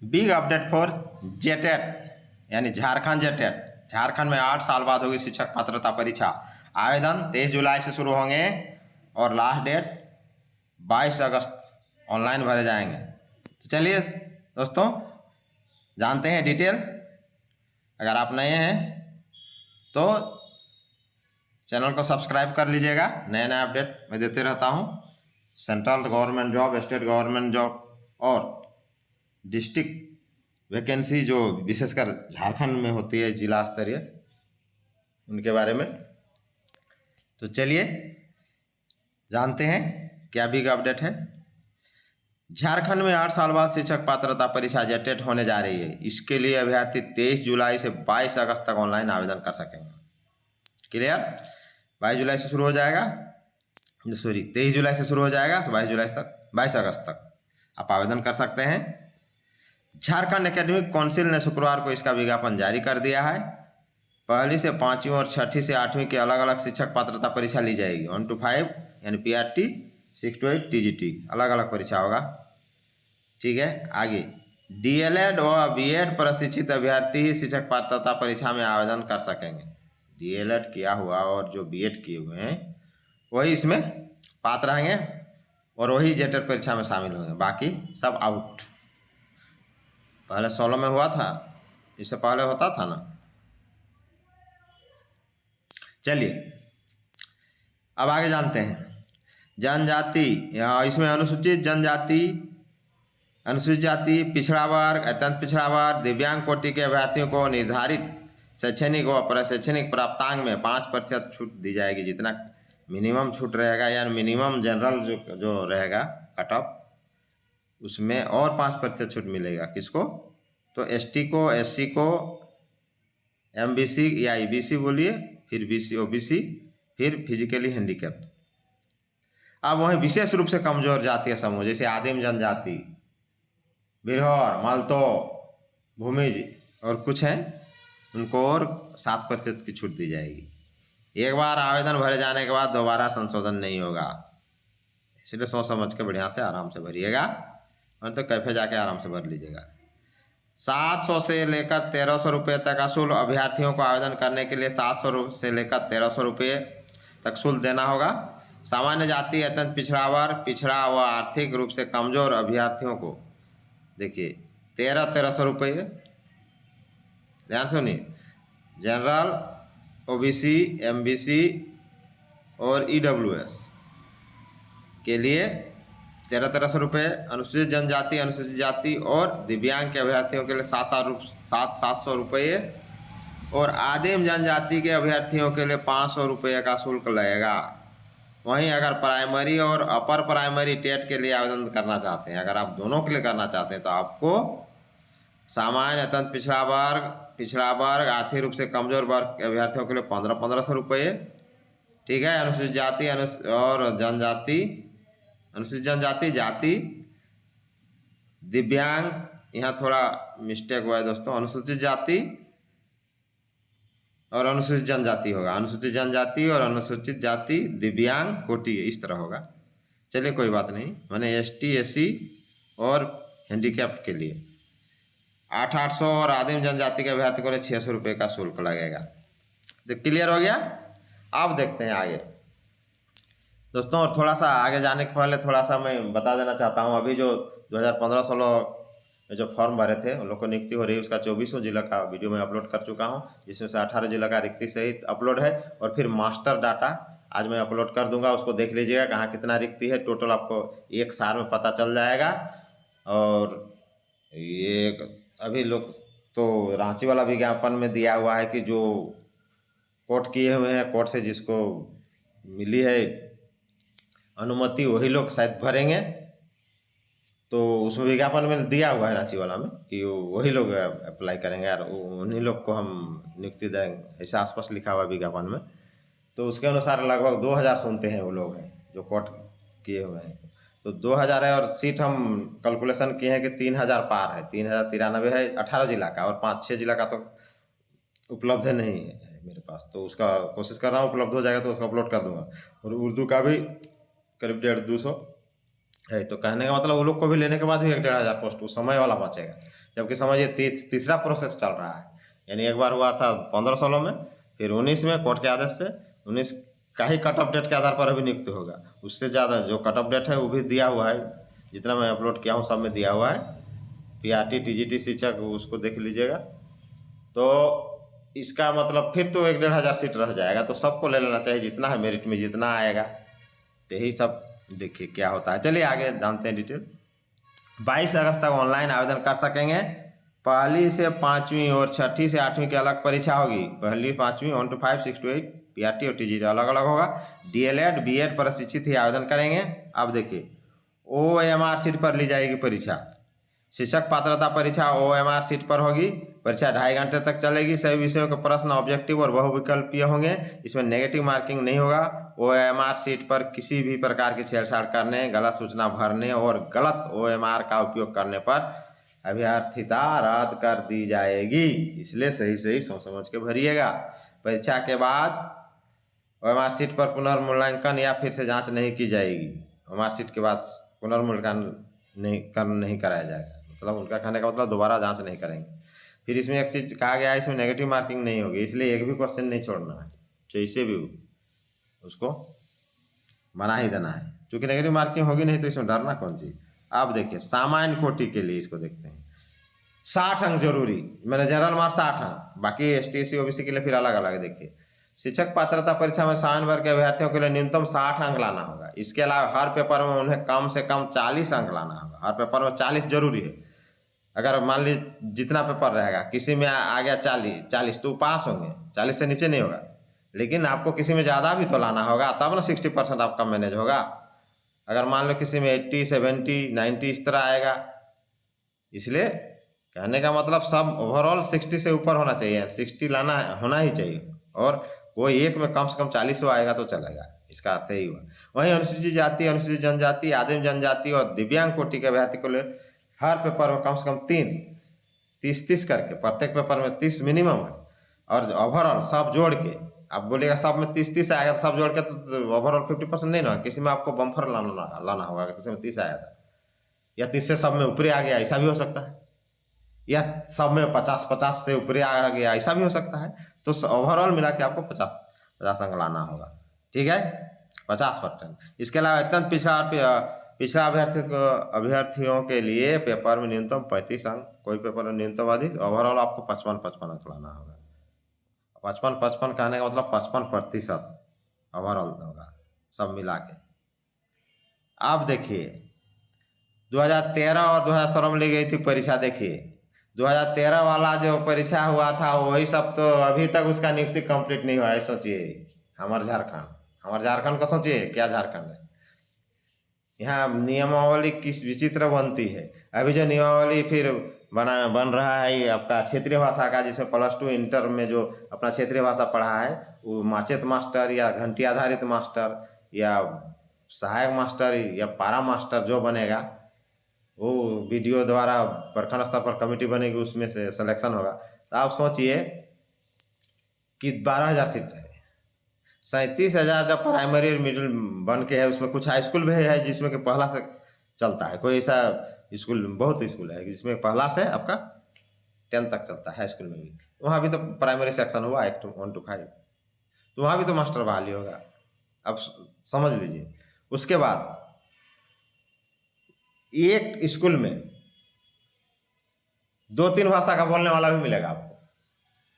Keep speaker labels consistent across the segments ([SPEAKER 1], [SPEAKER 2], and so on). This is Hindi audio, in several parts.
[SPEAKER 1] बिग अपडेट फॉर जेटेट यानी झारखंड जेटेट। झारखंड में 8 साल बाद होगी शिक्षक पात्रता परीक्षा। आवेदन 23 जुलाई से शुरू होंगे और लास्ट डेट 22 अगस्त ऑनलाइन भरे जाएंगे। तो चलिए दोस्तों जानते हैं डिटेल। अगर आप नए हैं तो चैनल को सब्सक्राइब कर लीजिएगा, नए नए अपडेट मैं देते रहता हूं। Central government job, state government job और डिस्ट्रिक्ट वैकेंसी जो विशेषकर झारखंड में होती है जिला स्तरीय, उनके बारे में। तो चलिए जानते हैं क्या बिग अपडेट है। झारखंड में 8 साल बाद शिक्षक पात्रता परीक्षा जेटेट होने जा रही है। इसके लिए अभ्यर्थी 23 जुलाई से 22 अगस्त तक ऑनलाइन आवेदन कर सकेंगे। क्लियर? 22 जुलाई से शुरू हो जाएगा, 23 जुलाई से शुरू हो जाएगा तो 22 अगस्त तक आप आवेदन कर सकते हैं। झारखंड एकेडमिक काउंसिल ने शुक्रवार को इसका विज्ञापन जारी कर दिया है। पहली से 5वीं और 6ठी से 8वीं की अलग अलग शिक्षक पात्रता परीक्षा ली जाएगी। 1 to 5 यानी PRT, 6 to 8 TGT, अलग अलग परीक्षा होगा। ठीक है, आगे DLED और BEd प्रशिक्षित अभ्यर्थी ही शिक्षक पात्रता परीक्षा में आवेदन कर सकेंगे। DLED किया हुआ और जो BEd किए हुए हैं वही इसमें पात्र रहेंगे और वही जेटेट परीक्षा में शामिल होंगे, बाकी सब आउट। पहले 16 में हुआ था, इससे पहले होता था ना। चलिए अब आगे जानते हैं। जनजाति, इसमें अनुसूचित जनजाति, अनुसूचित जाति, पिछड़ा वर्ग, अत्यंत पिछड़ा वर्ग, दिव्यांग कोटि के अभ्यर्थियों को निर्धारित शैक्षणिक व प्रशैक्षणिक प्राप्तांक में 5% छूट दी जाएगी। जितना मिनिमम छूट रहेगा यानी मिनिमम जनरल जो रहेगा कट ऑफ, उसमें और 5% छूट मिलेगा। किसको? तो ST को, SC को, MBC या EBC बोलिए, फिर BC OBC, फिर फिजिकली हैंडीकैप्ड। अब वहीं विशेष रूप से कमजोर जातीय समूह जैसे आदिम जनजाति, बिरहौर, मालतो, भूमिज और कुछ हैं, उनको और 7% की छूट दी जाएगी। एक बार आवेदन भरे जाने के बाद दोबारा संशोधन नहीं होगा, इसलिए सोच समझ के बढ़िया से आराम से भरिएगा, और तो कैफे जाके आराम से भर लीजिएगा। 700 से लेकर 1300 रुपये तक का शुल्क अभ्यर्थियों को आवेदन करने के लिए 700 से लेकर 1300 रुपये तक शुल्क देना होगा। सामान्य जाति, अत्यंत पिछड़ा वर्ग, पिछड़ा व आर्थिक रूप से कमजोर अभ्यर्थियों को देखिए 1300 रुपये, ध्यान सुनिए। जनरल, OBC, MBC और EWS के लिए 1300 रुपये। अनुसूचित जनजाति, अनुसूचित जाति और दिव्यांग के अभ्यर्थियों के लिए 700 रुपये और आदिम जनजाति के अभ्यर्थियों के लिए 500 रुपये का शुल्क लगेगा। वहीं अगर प्राइमरी और अपर प्राइमरी टेट के लिए आवेदन करना चाहते हैं, अगर आप दोनों के लिए करना चाहते हैं, तो आपको सामान्य, अत्यंत पिछड़ा वर्ग, आर्थिक रूप से कमजोर वर्ग के अभ्यर्थियों के लिए 1500 रुपये। ठीक है, अनुसूचित जाति और जनजाति, अनुसूचित जनजाति, जाति, दिव्यांग, यहाँ थोड़ा मिस्टेक हुआ है दोस्तों, अनुसूचित जाति और अनुसूचित जनजाति होगा, अनुसूचित जनजाति और अनुसूचित जाति, दिव्यांग कोटि, इस तरह होगा। चलिए कोई बात नहीं, मैंने ST SC और हैंडीकैप्ड के लिए 800 और आदिम जनजाति के अभ्यर्थी को लिए 600 रुपये का शुल्क लगेगा। तो क्लियर हो गया। अब देखते हैं आगे दोस्तों। और थोड़ा सा आगे जाने के पहले थोड़ा सा मैं बता देना चाहता हूँ, अभी जो 2015-16 में जो फॉर्म भरे थे उन लोग को नियुक्ति हो रही है, उसका 24 जिला का वीडियो मैं अपलोड कर चुका हूँ, जिसमें से 18 जिला का रिक्ति सहित अपलोड है। और फिर मास्टर डाटा आज मैं अपलोड कर दूंगा, उसको देख लीजिएगा कहाँ कितना रिक्ति है। टोटल आपको एक साल में पता चल जाएगा। और ये अभी लोग तो रांची वाला विज्ञापन में दिया हुआ है कि जो कोर्ट किए हुए हैं, कोर्ट से जिसको मिली है अनुमति, वही लोग शायद भरेंगे। तो उसमें विज्ञापन में दिया हुआ है रांची वाला में कि वही लोग अप्लाई करेंगे और उन्हीं लोग को हम नियुक्ति देंगे, ऐसा आसपास लिखा हुआ है विज्ञापन में। तो उसके अनुसार लगभग 2000 सुनते हैं वो लोग हैं जो कोर्ट किए हुए हैं। तो 2000 है और सीट हम कैलकुलेशन किए हैं कि 3000 पार है, 3093 है 18 जिला का, और 5-6 जिला का तो उपलब्ध नहीं है मेरे पास। तो उसका कोशिश कर रहा हूँ, उपलब्ध हो जाएगा तो उसको अपलोड कर दूंगा। और उर्दू का भी करीब 150-200 है। तो कहने का मतलब वो लोग को भी लेने के बाद भी 1-1.5 हज़ार पोस्ट उस समय वाला बचेगा। जबकि समझिए तीसरा प्रोसेस चल रहा है, यानी एक बार हुआ था 15-16 में, फिर 19 में कोर्ट के आदेश से 19 का ही कट ऑफ डेट के आधार पर अभी नियुक्त होगा। उससे ज़्यादा जो कट ऑफ डेट है वो भी दिया हुआ है, जितना मैं अपलोड किया हूँ सब में दिया हुआ है। PRT TGT शिक्षक उसको देख लीजिएगा। तो इसका मतलब फिर तो 1-1.5 हज़ार सीट रह जाएगा, तो सबको ले लेना चाहिए जितना है, मेरिट में जितना आएगा। तो यही सब देखिए क्या होता है। चलिए आगे जानते हैं डिटेल। 22 अगस्त तक ऑनलाइन आवेदन कर सकेंगे। पहली से 5वीं और छठी से 8वीं की अलग परीक्षा होगी। पहली 5वीं 1 to 5, 6 to 8 PRT और TGT अलग अलग होगा। DLED BEd प्रशिक्षित ही आवेदन करेंगे। अब देखिए OMR सीट पर ली जाएगी परीक्षा। शिक्षक पात्रता परीक्षा OMR सीट पर होगी। परीक्षा 2.5 घंटे तक चलेगी। सभी विषयों के प्रश्न ऑब्जेक्टिव और बहुविकल्पीय होंगे। इसमें नेगेटिव मार्किंग नहीं होगा। OMR सीट पर किसी भी प्रकार की छेड़छाड़ करने, गलत सूचना भरने और गलत OMR का उपयोग करने पर अभ्यर्थिता रद्द कर दी जाएगी। इसलिए सही सही सोच समझ के भरिएगा। परीक्षा के बाद OMR सीट पर पुनर्मूल्यांकन या फिर से जांच नहीं की जाएगी। OMR सीट के बाद पुनर्मूल्यांकन नहीं कराया जाएगा, मतलब उनका कहने का मतलब दोबारा जांच नहीं करेंगे। फिर इसमें एक चीज़ कहा गया है, इसमें नेगेटिव मार्किंग नहीं होगी, इसलिए एक भी क्वेश्चन नहीं छोड़ना है, जैसे भी उसको बना ही देना है। क्योंकि नेगेटिव मार्किंग होगी नहीं तो इसमें डरना कौन चीज़। आप देखिए सामान्य कोटि के लिए इसको देखते हैं। 60 अंक जरूरी, मैंने जनरल मार्क्स 60 अंक, बाकी ST SC OBC के लिए फिर अलग अलग। देखिए शिक्षक पात्रता परीक्षा में सामान्य वर्ग के अभ्यर्थियों के लिए न्यूनतम 60 अंक लाना होगा। इसके अलावा हर पेपर में उन्हें कम से कम 40 अंक लाना होगा। हर पेपर में 40 जरूरी है। अगर मान लीजिए जितना पेपर रहेगा, किसी में आ गया 40 तो पास होंगे, 40 से नीचे नहीं होगा। लेकिन आपको किसी में ज़्यादा भी तो लाना होगा, तब ना 60% आपका मैनेज होगा। अगर मान लो किसी में 80, 70, 90 इस तरह आएगा। इसलिए कहने का मतलब सब ओवरऑल 60 से ऊपर होना चाहिए, 60 लाना होना ही चाहिए। और कोई एक में कम से कम 40 आएगा तो चलेगा, इसका अर्थ यही हुआ। वहीं अनुसूचित जाति, अनुसूचित जनजाति, आदिम जनजाति और दिव्यांग कोटि के अभ्यर्थी को हर पेपर में कम से कम 30 करके, प्रत्येक पेपर में 30 मिनिमम है। और ओवरऑल सब जोड़ के, आप बोलिएगा सब में 30 आएगा तो सब जोड़ के तो ओवरऑल 50% नहीं ना, किसी में आपको बम्फर लाना होगा। किसी में 30 आया था या 30 से सब में ऊपरी आ गया, ऐसा भी हो सकता है। या सब में 50 से ऊपरी आ गया, ऐसा भी हो सकता है। तो ओवरऑल मिला के आपको 50 अंक लाना होगा, ठीक है, 50%। इसके अलावा अत्यंत पिछड़ा अभ्यर्थियों के लिए पेपर में न्यूनतम 35 अंक, कोई पेपर में न्यूनतम अधिक। ओवरऑल आपको 55 अंक लाना होगा। 55 कहने का मतलब 55% ओवरऑल होगा सब मिला के। अब देखिए 2013 और 2017 में ली गई थी परीक्षा। देखिए 2013 वाला जो परीक्षा हुआ था वही सब तो अभी तक उसका नियुक्ति कंप्लीट नहीं हुआ है। सोचिए हमारे झारखंड का सोचिए क्या झारखंड है। यहाँ नियमावली किस विचित्र बनती है। अभी जो नियमावली फिर बन रहा है ये आपका क्षेत्रीय भाषा का, जिसमें +2 इंटर में जो अपना क्षेत्रीय भाषा पढ़ा है वो माचेत मास्टर या घंटी आधारित मास्टर या सहायक मास्टर या पारा मास्टर जो बनेगा वो वीडियो द्वारा प्रखंड स्तर पर कमेटी बनेगी, उसमें से सिलेक्शन होगा। तो आप सोचिए कि 12,000 सीट है, 37,000 जब प्राइमरी और मिडिल बन के है, उसमें कुछ हाई स्कूल भी है जिसमें कि पहला से चलता है। कोई ऐसा स्कूल, बहुत स्कूल है जिसमें पहला से आपका 10 तक चलता है। हाई स्कूल में भी वहाँ भी तो प्राइमरी सेक्शन हुआ 1 to 5, तो वहाँ भी तो मास्टर बहाली होगा। अब समझ लीजिए। उसके बाद एक स्कूल में 2-3 भाषा का बोलने वाला भी मिलेगा आपको।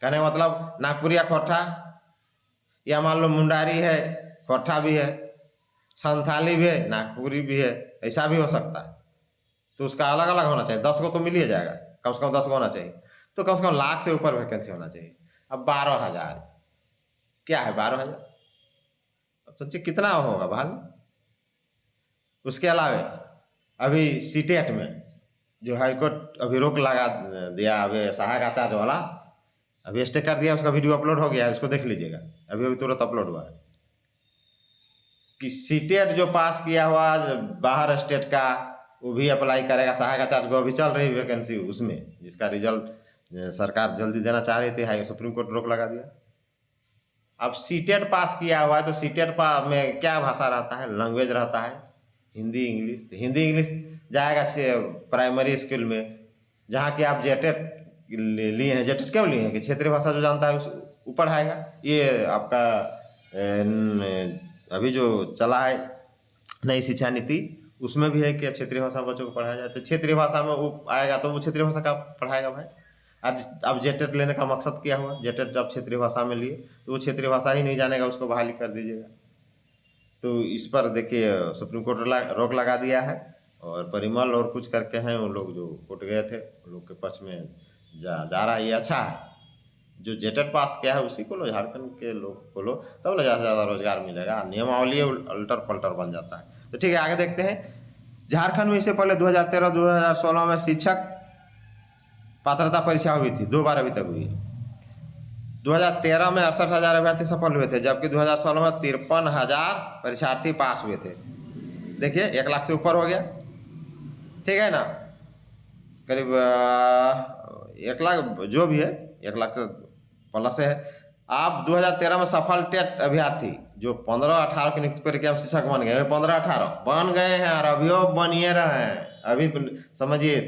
[SPEAKER 1] कहने का मतलब नागपुरिया खोरठा, या मान लो मुंडारी है, खोरठा भी है, संथाली भी है, नागपुरी भी है, ऐसा भी हो सकता है। तो उसका अलग अलग होना चाहिए। 10 को तो मिल ही जाएगा, कम से कम 10 को होना चाहिए। तो कम से कम लाख से ऊपर वैकेंसी होना चाहिए। अब 12,000 क्या है, 12,000 अब सोचिए कितना होगा भाल। उसके अलावा अभी सीटेट में जो हाईकोर्ट अभी रोक लगा दिया, अभी सहायक आचार्य वाला अभी स्टे कर दिया, उसका वीडियो अपलोड हो गया है, उसको देख लीजिएगा, अभी तुरंत अपलोड हुआ है कि सीटेट जो पास किया हुआ बाहर स्टेट का वो भी अप्लाई करेगा सहायक आचार्य को। अभी चल रही वैकेंसी उसमें, जिसका रिजल्ट सरकार जल्दी देना चाह रही थी, हाई सुप्रीम कोर्ट रोक लगा दिया। अब सीटेट पास किया हुआ है तो सीटेट में क्या भाषा रहता है, लैंग्वेज रहता है हिंदी इंग्लिश, तो हिंदी इंग्लिश जाएगा प्राइमरी स्कूल में, जहाँ कि आप जेटेट लिए हैं। जेटेट क्यों लिए हैं कि क्षेत्रीय भाषा जो जानता है उस वो पढ़ाएगा। ये आपका अभी जो चला है नई शिक्षा नीति, उसमें भी है कि क्षेत्रीय भाषा बच्चों को पढ़ाया जाए। तो क्षेत्रीय भाषा में वो आएगा तो वो क्षेत्रीय भाषा का पढ़ाएगा भाई। आज अब जेटेट लेने का मकसद क्या हुआ? जेटेट जब क्षेत्रीय भाषा में लिए तो वो क्षेत्रीय भाषा ही नहीं जानेगा, उसको बहाली कर दीजिएगा। तो इस पर देखिए सुप्रीम कोर्ट रोक लगा दिया है, और परिमल और कुछ करके हैं वो लोग जो कोर्ट गए थे, उन लोग के पक्ष में जा रहा है। ये अच्छा है, जो जेटेट पास किया है उसी को लो, झारखंड के लोग को लो, तब ज़्यादा से ज़्यादा रोजगार मिलेगा। नियमावली अल्टर पल्टर बन जाता है। तो ठीक है, आगे देखते हैं। झारखंड में इससे पहले 2013-2016 में शिक्षक पात्रता परीक्षा हुई थी, 2 बार अभी तक हुई है। 2013 में 68,000 अभ्यर्थी सफल हुए थे, जबकि 2016 में 53,000 परीक्षार्थी पास हुए थे। देखिए 1 लाख से ऊपर हो गया, ठीक है ना। करीब 1 लाख जो भी है, 1 लाख से प्लस है। आप 2013 में सफल टेट अभ्यर्थी जो 15-18 की नियुक्ति प्रक्रिया में शिक्षक बन गए, 15-18 बन गए हैं और अभी बनिए रहे हैं। अभी समझिए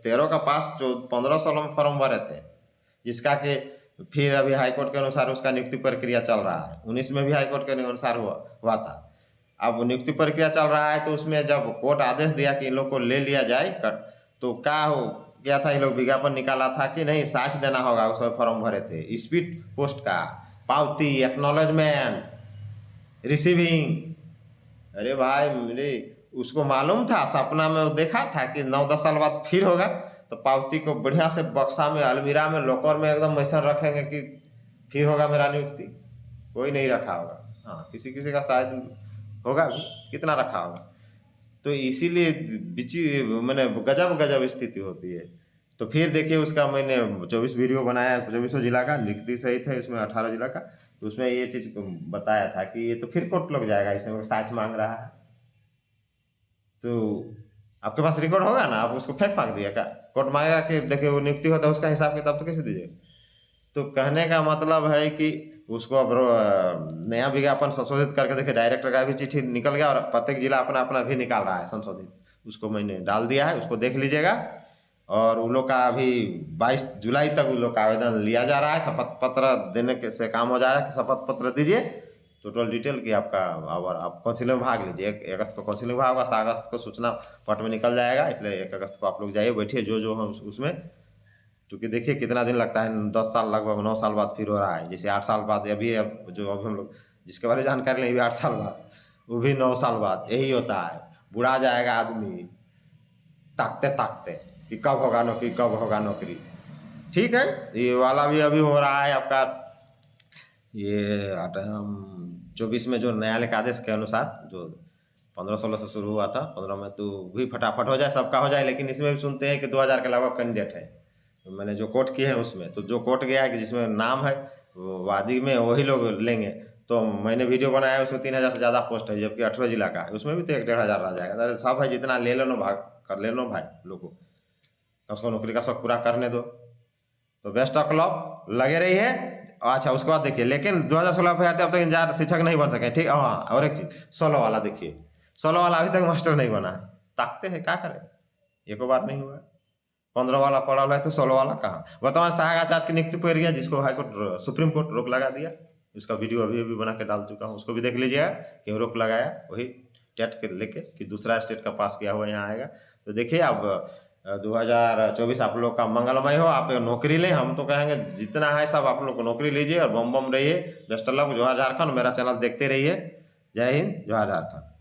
[SPEAKER 1] 13 का पास जो 15-16 में फॉर्म भरे थे, जिसका कि फिर अभी हाईकोर्ट के अनुसार उसका नियुक्ति प्रक्रिया चल रहा है। 19 में भी हाईकोर्ट के अनुसार हुआ था। अब नियुक्ति प्रक्रिया चल रहा है, तो उसमें जब कोर्ट आदेश दिया कि इन लोग को ले लिया जाए तो क्या हो गया था, ये लोग विज्ञापन निकाला था कि नहीं साक्ष्य देना होगा, उसमें फॉर्म भरे थे। स्पीड पोस्ट का पावती, एक्नॉलेजमेंट, रिसीविंग। अरे भाई मेरे उसको मालूम था, सपना में वो देखा था कि 9-10 साल बाद फिर होगा, तो पावती को बढ़िया से बक्सा में, अलमीरा में, लॉकर में एकदम ऐसा रखेंगे कि फिर होगा मेरा नियुक्ति। कोई नहीं रखा होगा, हाँ किसी किसी का शायद होगा भी, कितना रखा होगा। तो इसीलिए मैंने गजब स्थिति होती है। तो फिर देखिए उसका मैंने 24 वीडियो बनाया, 24 जिला का, लिखती सहित है इसमें 18 जिला का। तो उसमें ये चीज़ बताया था कि ये तो फिर कोर्ट लग जाएगा, इसमें साक्ष्य मांग रहा है। तो आपके पास रिकॉर्ड होगा ना, आप उसको फेंक फाँक दिया क्या? कोर्ट मांगेगा कि देखिए वो नियुक्ति होता है, उसका हिसाब किताब तो कैसे दीजिए? तो कहने का मतलब है कि उसको अब नया विज्ञापन संशोधित करके देखिए, डायरेक्टर का भी चिट्ठी निकल गया और प्रत्येक जिला अपना अपना भी निकाल रहा है संशोधित। उसको मैंने डाल दिया है, उसको देख लीजिएगा। और उन लोग का अभी 22 जुलाई तक उन लोग का आवेदन लिया जा रहा है। शपथ पत्र देने के से काम हो जाएगा कि शपथ पत्र दीजिए, टोटल डिटेल की आपका, और आप काउंसिलिंग में भाग लीजिए। 1 अगस्त को काउंसिलिंग भाग होगा, 7 अगस्त को सूचना पट में निकल जाएगा। इसलिए 1 अगस्त को आप लोग जाइए, बैठिए जो हम उसमें, क्योंकि देखिए कितना दिन लगता है, 10 साल लगभग 9 साल बाद फिर हो रहा है। जैसे 8 साल बाद अभी जो अभी हम लोग जिसके बारे में जानकारी लें, भी 8 साल बाद, वो भी 9 साल बाद, यही होता है। बुढ़ा जाएगा आदमी ताकते ताकते कि कब होगा नौकरी, कब होगा नौकरी। ठीक है, ये वाला भी अभी हो रहा है आपका। ये 24 में जो न्यायालय के आदेश के अनुसार जो 15-16 से शुरू हुआ था, 15 में तो भी फटाफट हो जाए, सबका हो जाए। लेकिन इसमें भी सुनते हैं कि 2000 के लगभग कैंडिडेट है। तो मैंने जो कोर्ट किए हैं उसमें, तो जो कोर्ट गया है कि जिसमें नाम है वादी में, वही लोग लेंगे। तो मैंने वीडियो बनाया है, उसमें 3000 से ज़्यादा पोस्ट है, जबकि 18 जिला का है, उसमें भी तो 1-1.5 हज़ार रह जाएगा। अरे सब है, जितना ले लो भाग कर ले लो भाई, लोग को कम से कम नौकरी का शौक पूरा करने दो। तो बेस्ट ऑफ लक, लगे रहिए। अच्छा उसके बाद देखिए, लेकिन 2016 पे आते अब तक इंतजार शिक्षक नहीं बन सके, ठीक। हाँ, और एक चीज़ 16 वाला देखिए, 16 वाला अभी तक मास्टर नहीं बना है। ताकते हैं क्या करें, एको बार नहीं हुआ। 15 वाला पड़ा हुआ है तो 16 वाला कहाँ। वर्तमान सहायक आचार्य की नियुक्ति पर गया, जिसको हाईकोर्ट सुप्रीम कोर्ट रोक लगा दिया। उसका वीडियो अभी बना के डाल चुका हूँ, उसको भी देख लीजिएगा क्यों रोक लगाया। वही टेट के लेके कि दूसरा स्टेट का पास किया हुआ यहाँ आएगा। तो देखिए अब 2024 आप लोग का मंगलमय हो, आप नौकरी लें। हम तो कहेंगे जितना है सब आप लोग को नौकरी लीजिए और बम बम रहिए। Best of luck. जोहार झारखंड। मेरा चैनल देखते रहिए। जय हिंद, जोहार झारखंड।